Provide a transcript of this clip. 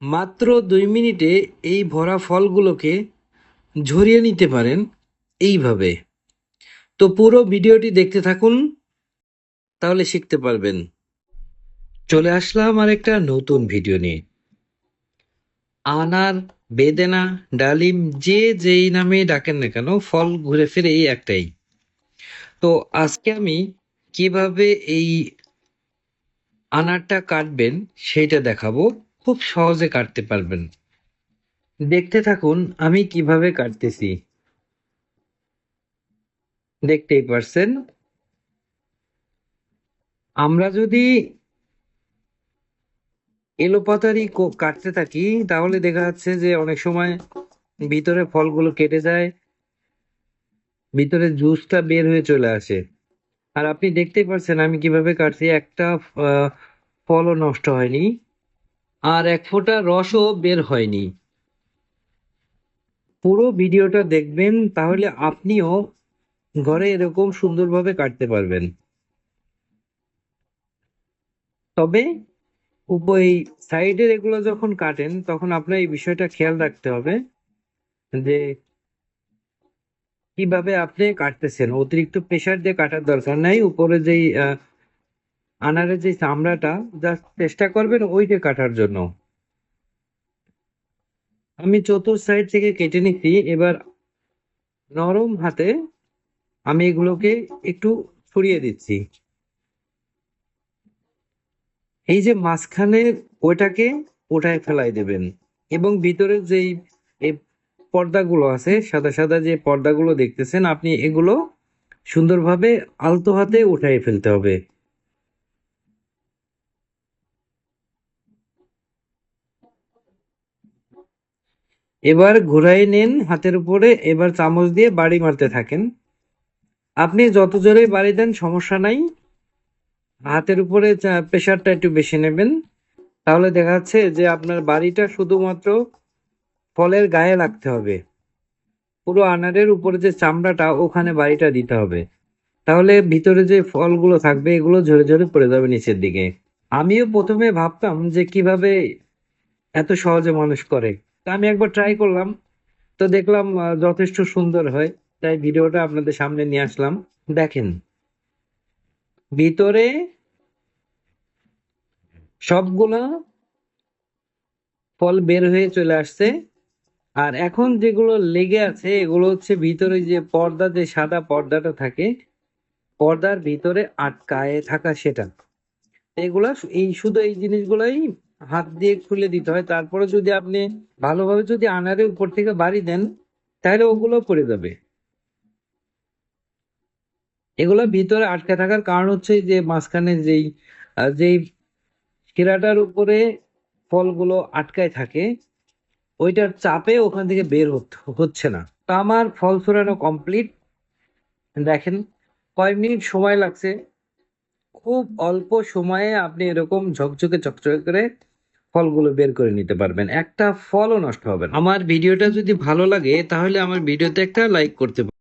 মাত্র 2 মিনিটে এই ভরা ফলগুলোকে ঝরিয়ে নিতে পারেন এইভাবে। তো পুরো ভিডিওটি দেখতে থাকুন, তাহলে শিখতে পারবেন। চলে আসলাম আর একটা নতুন ভিডিও নিয়ে। আনার, বেদেনা, ডালিম, যে যেই নামে ডাকেন না কেন, ফল ঘুরে ফিরে এই একটাই। তো আজকে আমি কিভাবে এই আনারটা কাটবেন সেইটা দেখাবো। খুব সহজে কাটতে পারবেন। দেখতে থাকুন আমি কিভাবে কাটতেছি। দেখতেই পারছেন, আমরা যদি এলোপাতাড়ি কাটতে থাকি তাহলে দেখা যাচ্ছে যে অনেক সময় ভিতরে ফলগুলো কেটে যায়, ভিতরে জুসটা বের হয়ে চলে আসে। আর আপনি দেখতেই পারছেন আমি কিভাবে কাটছি, একটা ফলও নষ্ট হয়নি, আর এক ফোঁটা রসও বের হয়নি। পুরো ভিডিওটা দেখবেন, তাহলে আপনিও ঘরে এরকম সুন্দরভাবে কাটতে পারবেন। তবে এই সাইডের এগুলো যখন কাটেন তখন আপনার এই বিষয়টা খেয়াল রাখতে হবে যে কিভাবে আপনি কাটতেছেন। অতিরিক্ত প্রেসার দিয়ে কাটার দরকার নাই। উপরে যেই আনারের যে চামড়াটা, জাস্ট চেষ্টা করবেন ওইটা কাটার জন্য। আমি চতুর সাইড থেকে কেটে নিচ্ছি। এবার নরম হাতে আমি এগুলোকে একটু ছড়িয়ে দিচ্ছি। এই যে মাঝখানের ওইটাকে ওঠায় ফেলাই দেবেন, এবং ভিতরের যেই এই পর্দাগুলো আছে, সাদা সাদা যে পর্দাগুলো দেখতেছেন আপনি, এগুলো সুন্দরভাবে আলতো হাতে উঠাই ফেলতে হবে। এবার ঘুরাই নেন হাতের উপরে, এবার চামচ দিয়ে বাড়ি মারতে থাকেন। আপনি যত জোরে বাড়ি দেন সমস্যা নাই, হাতের উপরে প্রেসারটা একটু বেশি নেবেন। তাহলে দেখা যাচ্ছে যে আপনার বাড়িটা শুধুমাত্র ফলের গায়ে লাগতে হবে। পুরো আনারের উপরে যে চামড়াটা ওখানে বাড়িটা দিতে হবে। তাহলে ভিতরে যে ফলগুলো থাকবে এগুলো ঝরে ঝরে পড়ে যাবে নিচের দিকে। আমিও প্রথমে ভাবতাম যে কিভাবে এত সহজে মানুষ করে। তা আমি একবার ট্রাই করলাম, তো দেখলাম যথেষ্ট সুন্দর হয়। তাই ভিডিওটা আপনাদের সামনে নিয়ে আসলাম। দেখেন, ভিতরে সবগুলা ফল বের হয়ে চলে আসছে। আর এখন যেগুলো লেগে আছে এগুলো হচ্ছে ভিতরে যে পর্দা, যে সাদা পর্দাটা থাকে, পর্দার ভিতরে আটকায় থাকা সেটা। এগুলা এই শুধু এই জিনিসগুলাই হাত দিয়ে খুলে দিতে হয়। তারপরে যদি আপনি ভালোভাবে যদি আনারের উপর থেকে বাড়ি দেন তাহলে ওগুলো পড়ে যাবে। এগুলো ভিতরে আটকে থাকার কারণ হচ্ছে যে মাঝখানে যেই শিরাটার উপরে ফলগুলো আটকায় থাকে, ওইটার চাপে ওখান থেকে বের হচ্ছে না। তো আমার ফল ছড়ানো কমপ্লিট। দেখেন, কয় মিনিট সময় লাগছে। খুব অল্প সময়ে আপনি এরকম ঝকঝকে চকচকে করে ফলগুলো বের করে নিতে পারবেন। একটা ফলও নষ্ট হবে না। আমার ভিডিওটা যদি ভালো লাগে তাহলে আমার ভিডিওতে একটা লাইক করতে পারেন।